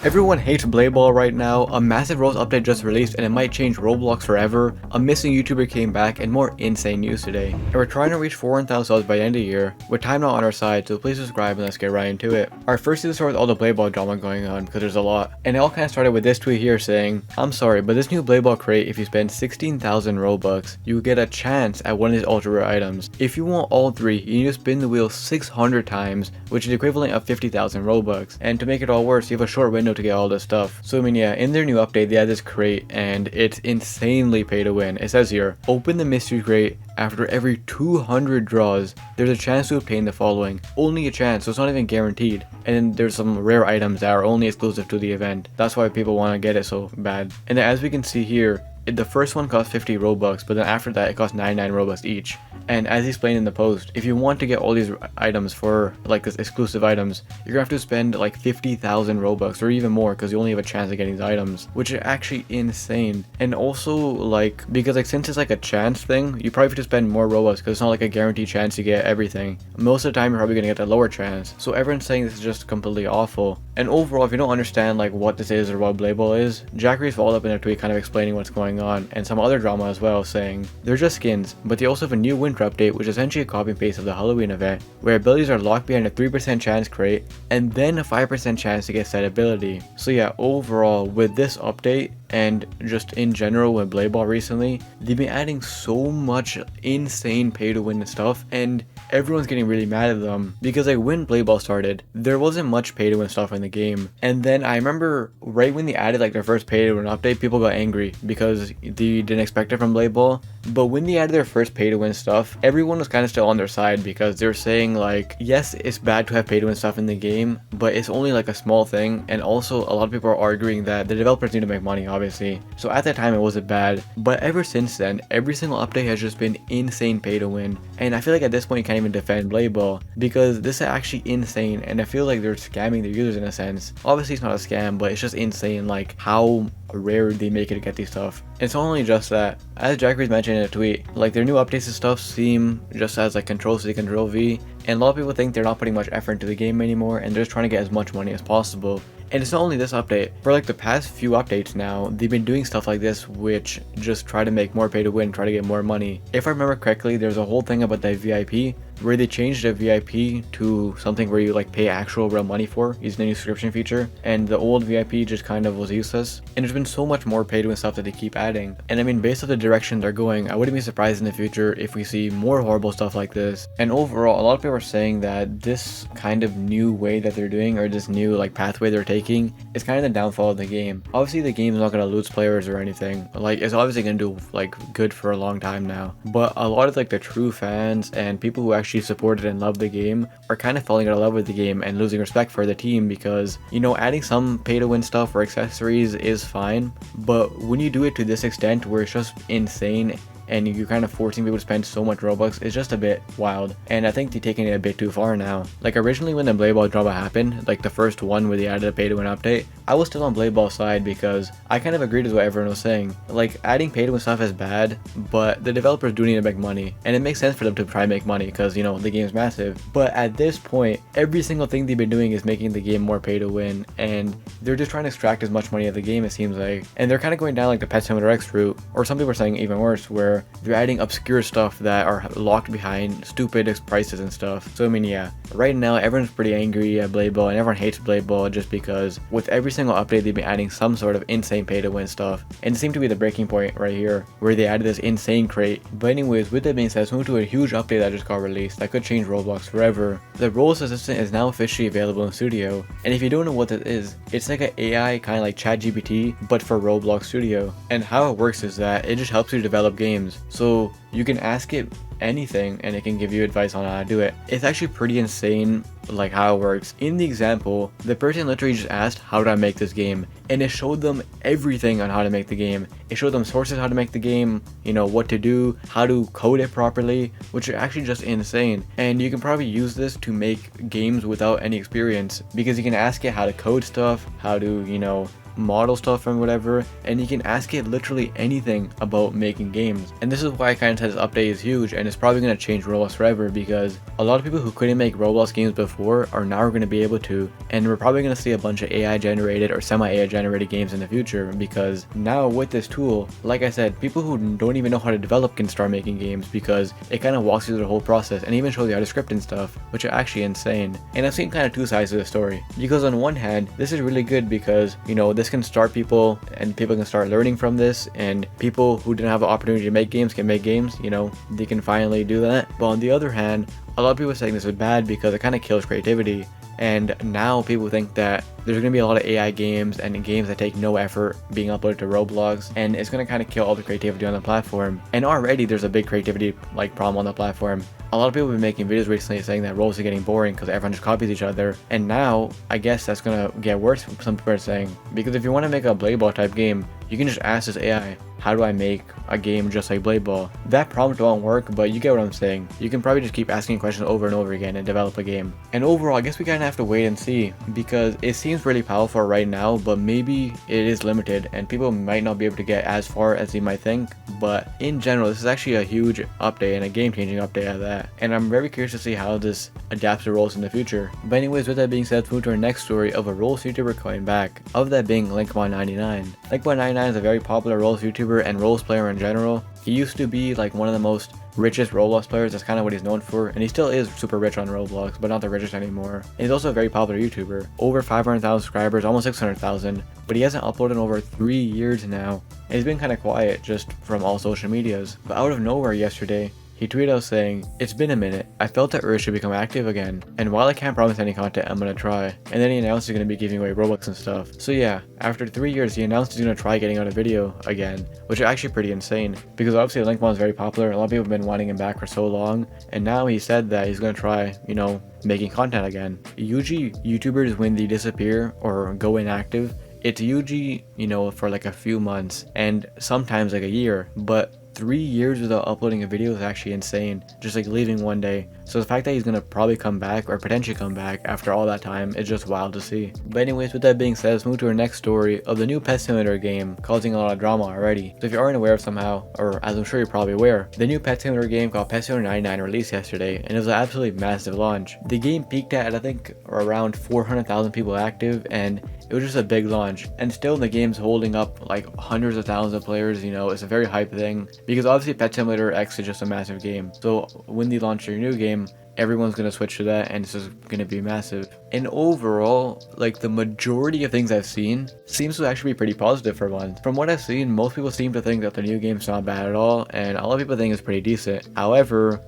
Everyone hates Blade Ball right now, a massive Rose update just released and it might change Roblox forever, a missing YouTuber came back, and more insane news today. And we're trying to reach 400,000 subs by the end of the year, with time not on our side, so please subscribe and let's get right into it. Alright, first let's start with all the Blade Ball drama going on, because there's a lot. And it all kind of started with this tweet here saying, "I'm sorry, but this new Blade Ball crate, if you spend 16,000 Robux, you get a chance at one of these ultra rare items. If you want all three, you need to spin the wheel 600 times, which is the equivalent of 50,000 Robux. And to make it all worse, you have a short window to get all this stuff." So I mean, yeah, in their new update they had this crate and it's insanely pay to win. It says here, open the mystery crate after every 200 draws, there's a chance to obtain the following. Only a chance, so it's not even guaranteed. And then there's some rare items that are only exclusive to the event. That's why people want to get it so bad. And then as we can see here, the first one cost 50 Robux, but then after that it costs 99 Robux each. And as explained in the post, if you want to get all these items for like this exclusive items, you're gonna have to spend like 50,000 Robux or even more, because you only have a chance of getting these items, which is actually insane. And also like, because like since it's like a chance thing, you probably have to spend more Robux because it's not like a guaranteed chance to get everything. Most of the time you're probably gonna get a lower chance. So everyone's saying this is just completely awful. And overall, if you don't understand like what this is or what Blade Ball is, Jackery's followed up in a tweet kind of explaining what's going on, and some other drama as well, saying they're just skins, but they also have a new winter update, which is essentially a copy and paste of the Halloween event, where abilities are locked behind a 3% chance crate and then a 5% chance to get said ability. So yeah, overall with this update and just in general with Blade Ball recently, they've been adding so much insane pay to win stuff, and everyone's getting really mad at them because like when Blade Ball started, there wasn't much pay to win stuff in the game. And then I remember right when they added like their first pay to win update, people got angry because they didn't expect it from Blade Ball. But when they added their first pay to win stuff, everyone was kind of still on their side, because they're saying like, yes, it's bad to have pay to win stuff in the game, but it's only like a small thing. And also a lot of people are arguing that the developers need to make money, obviously. So at that time it wasn't bad, but ever since then, every single update has just been insane pay to win. And I feel like at this point you can't even defend Blade Ball, because this is actually insane, and I feel like they're scamming the users in a sense. Obviously it's not a scam, but it's just insane like how rare they make it to get these stuff. It's not only just that, as Jackery's mentioned in a tweet, like their new updates and stuff seem just as like Control C, Control V, and a lot of people think they're not putting much effort into the game anymore and they're just trying to get as much money as possible. And it's not only this update, for like the past few updates now, they've been doing stuff like this which just try to make more pay to win, try to get more money. If I remember correctly, there's a whole thing about the VIP where they changed the VIP to something where you like pay actual real money for using the new subscription feature, and the old VIP just kind of was useless. And there's been so much more pay to win stuff that they keep adding. And I mean, based on the direction they're going, I wouldn't be surprised in the future if we see more horrible stuff like this. And overall, a lot of people are saying that this kind of new way that they're doing, or this new like pathway they're taking, is kind of the downfall of the game. Obviously the game is not going to lose players or anything, like it's obviously going to do like good for a long time now, but a lot of like the true fans and people who actually supported and love the game are kind of falling out of love with the game and losing respect for the team, because you know, adding some pay to win stuff or accessories is fine, but when you do it to this extent where it's just insane and you're kind of forcing people to spend so much Robux, it's just a bit wild. And I think they're taking it a bit too far now. Like originally when the Blade Ball drama happened, like the first one where they added a pay to win update, I was still on Blade Ball's side because I kind of agreed with what everyone was saying. Like adding pay to win stuff is bad, but the developers do need to make money, and it makes sense for them to try and make money because, you know, the game's massive. But at this point, every single thing they've been doing is making the game more pay to win, and they're just trying to extract as much money out of the game, it seems like. And they're kind of going down like the Pet Simulator X route, or some people are saying even worse, where they're adding obscure stuff that are locked behind stupid prices and stuff. So I mean, yeah, right now everyone's pretty angry at Blade Ball and everyone hates Blade Ball just because with every single update they've been adding some sort of insane pay to win stuff, and it seemed to be the breaking point right here where they added this insane crate. But anyways, with that being said, let's move to a huge update that just got released that could change Roblox forever. The Roblox Assistant is now officially available in Studio, and if you don't know what that is, it's like an AI kind of like ChatGPT but for Roblox Studio. And how it works is that it just helps you develop games. So you can ask it anything and it can give you advice on how to do it. It's actually pretty insane like how it works. In the example, the person literally just asked, how do I make this game? And it showed them everything on how to make the game. It showed them sources how to make the game, you know, what to do, how to code it properly, which are actually just insane. And you can probably use this to make games without any experience, because you can ask it how to code stuff, how to, you know, model stuff and whatever, and you can ask it literally anything about making games. And this is why I kind of said this update is huge, and it's probably going to change Roblox forever, because a lot of people who couldn't make Roblox games before are now going to be able to, and we're probably going to see a bunch of AI generated or semi-AI generated games in the future, because now with this tool, like I said, people who don't even know how to develop can start making games, because it kind of walks you through the whole process and even shows you how to script and stuff, which are actually insane. And I've seen kind of two sides to the story, because on one hand, this is really good because, you know, this can start people and people can start learning from this, and people who didn't have the opportunity to make games can make games, you know, they can finally do that. But on the other hand, a lot of people are saying this is bad because it kind of kills creativity. And now people think that there's going to be a lot of AI games and games that take no effort being uploaded to Roblox, and it's going to kind of kill all the creativity on the platform. And already there's a big creativity problem on the platform. A lot of people have been making videos recently saying that Roblox is getting boring because everyone just copies each other, and now I guess that's going to get worse, some people are saying, because if you want to make a Blade Ball type game, you can just ask this AI, how do I make a game just like Blade Ball? That prompt won't work, but you get what I'm saying. You can probably just keep asking questions over and over again and develop a game. And overall, I guess we kind of have to wait and see, because it seems really powerful right now, but maybe it is limited and people might not be able to get as far as you might think. But in general, this is actually a huge update and a game-changing update at that. And I'm very curious to see how this adapts to roles in the future. But anyways, with that being said, let's move to our next story of a roles YouTuber coming back, of that being Linkbot99. Linkbot99 is a very popular roles YouTuber and roles player in general. He used to be like one of the most richest Roblox players, that's kind of what he's known for, and he still is super rich on Roblox, but not the richest anymore. And he's also a very popular YouTuber, over 500,000 subscribers, almost 600,000, but he hasn't uploaded in over 3 years now, and he's been kind of quiet just from all social medias. But out of nowhere yesterday, he tweeted out saying, "It's been a minute. I felt the urge to become active again, and while I can't promise any content, I'm gonna try." And then he announced he's gonna be giving away Robux and stuff. So yeah, after 3 years, he announced he's gonna try getting out a video again, which is actually pretty insane, because obviously Linkbot is very popular, a lot of people have been wanting him back for so long, and now he said that he's gonna try, you know, making content again. Usually YouTubers, when they disappear or go inactive, it's usually, you know, for like a few months and sometimes like a year, but 3 years without uploading a video is actually insane, just like leaving one day. So the fact that he's gonna probably come back or potentially come back after all that time is just wild to see. But anyways, with that being said, let's move to our next story of the new Pet Simulator game, causing a lot of drama already. So if you aren't aware of somehow, or as I'm sure you're probably aware, the new Pet Simulator game called Pet Simulator 99 released yesterday, and it was an absolutely massive launch. The game peaked at I think around 400,000 people active, and it was just a big launch, and still the game's holding up like hundreds of thousands of players. You know, it's a very hype thing, because obviously Pet Simulator X is just a massive game. So when they launch their new game, everyone's gonna switch to that, and it's just gonna be massive. And overall, like the majority of things I've seen seems to actually be pretty positive for once. From what I've seen, most people seem to think that the new game's not bad at all, and a lot of people think it's pretty decent. However,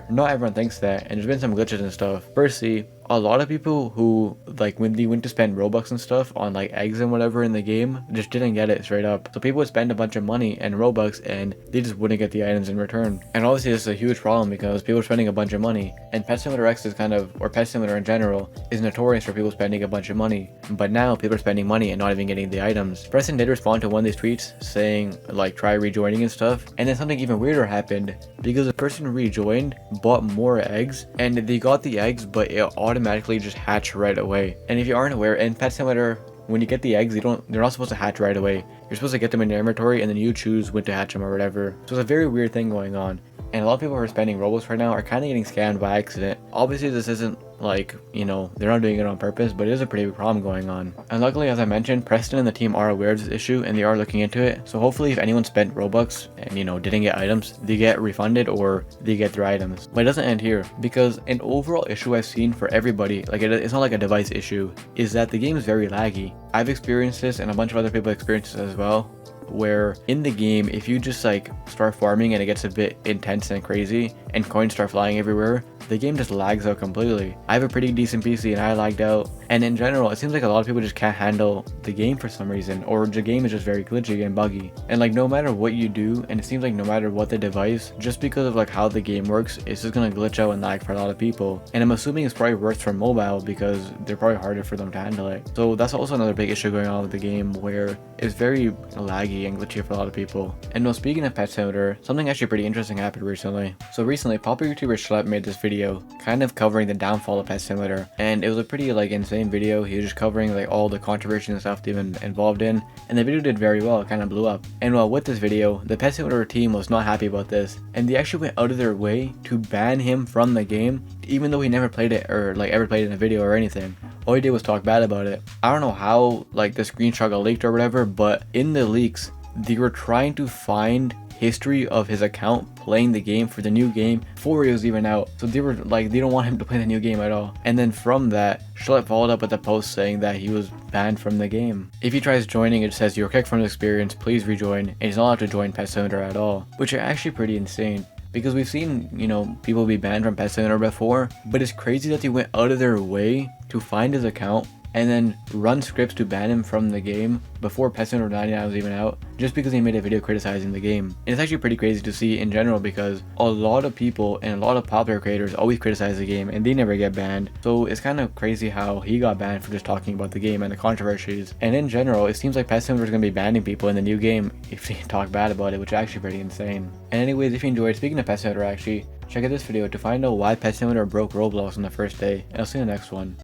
not everyone thinks that, and there's been some glitches and stuff. Firstly, a lot of people who, like, when they went to spend Robux and stuff on like eggs and whatever in the game, just didn't get it straight up. So people would spend a bunch of money and Robux and they just wouldn't get the items in return. And obviously this is a huge problem because people are spending a bunch of money, and Pet Simulator X is kind of, or Pet Simulator in general, is notorious for people spending a bunch of money. But now people are spending money and not even getting the items. Preston did respond to one of these tweets saying like try rejoining and stuff, and then something even weirder happened, because the person rejoined, bought more eggs, and they got the eggs, but it automatically just hatched right away. And if you aren't aware, in Pet Simulator, when you get the eggs, they're not supposed to hatch right away. You're supposed to get them in your inventory and then you choose when to hatch them or whatever. So it's a very weird thing going on. And a lot of people who are spending Robux right now are kind of getting scammed by accident. Obviously this isn't like, you know, they're not doing it on purpose, but it is a pretty big problem going on. And luckily, as I mentioned, Preston and the team are aware of this issue and they are looking into it. So hopefully if anyone spent Robux and, you know, didn't get items, they get refunded or they get their items. But it doesn't end here, because an overall issue I've seen for everybody, like it's not like a device issue, is that the game is very laggy. I've experienced this and a bunch of other people experienced this as well, where in the game, if you just like start farming and it gets a bit intense and crazy and coins start flying everywhere, the game just lags out completely. I have a pretty decent PC and I lagged out, and in general it seems like a lot of people just can't handle the game for some reason, or the game is just very glitchy and buggy. And like no matter what you do, and it seems like no matter what the device, just because of like how the game works, it's just gonna glitch out and lag for a lot of people. And I'm assuming it's probably worse for mobile because they're probably harder for them to handle it. So that's also another big issue going on with the game, where it's very laggy and glitchy for a lot of people. And now speaking of Pet Simulator, something actually pretty interesting happened recently. So recently recently, popular YouTuber Schlep made this video kind of covering the downfall of Pet Simulator, and it was a pretty like insane video. He was just covering like all the controversy and stuff they've been involved in, and the video did very well. It kind of blew up. And while with this video, the Pet Simulator team was not happy about this, and they actually went out of their way to ban him from the game, even though he never played it or like ever played it in a video or anything. All he did was talk bad about it. I don't know how like the screenshot got leaked or whatever, but in the leaks, they were trying to find history of his account playing the game for the new game before it was even out. So they were like, they don't want him to play the new game at all. And then from that, Schlep followed up with a post saying that he was banned from the game. If he tries joining, it says you're kicked from the experience, please rejoin, and he's not allowed to join Pet Simulator at all, which are actually pretty insane. Because we've seen, you know, people be banned from Pet Simulator before, but it's crazy that they went out of their way to find his account and then run scripts to ban him from the game before Pet Simulator 99 was even out, just because he made a video criticizing the game. And it's actually pretty crazy to see in general, because a lot of people and a lot of popular creators always criticize the game and they never get banned. So it's kind of crazy how he got banned for just talking about the game and the controversies. And in general, it seems like Pet Simulator is going to be banning people in the new game if they talk bad about it, which is actually pretty insane. And anyways, if you enjoyed, speaking of Pet Simulator actually, check out this video to find out why Pet Simulator broke Roblox on the first day, and I'll see you in the next one.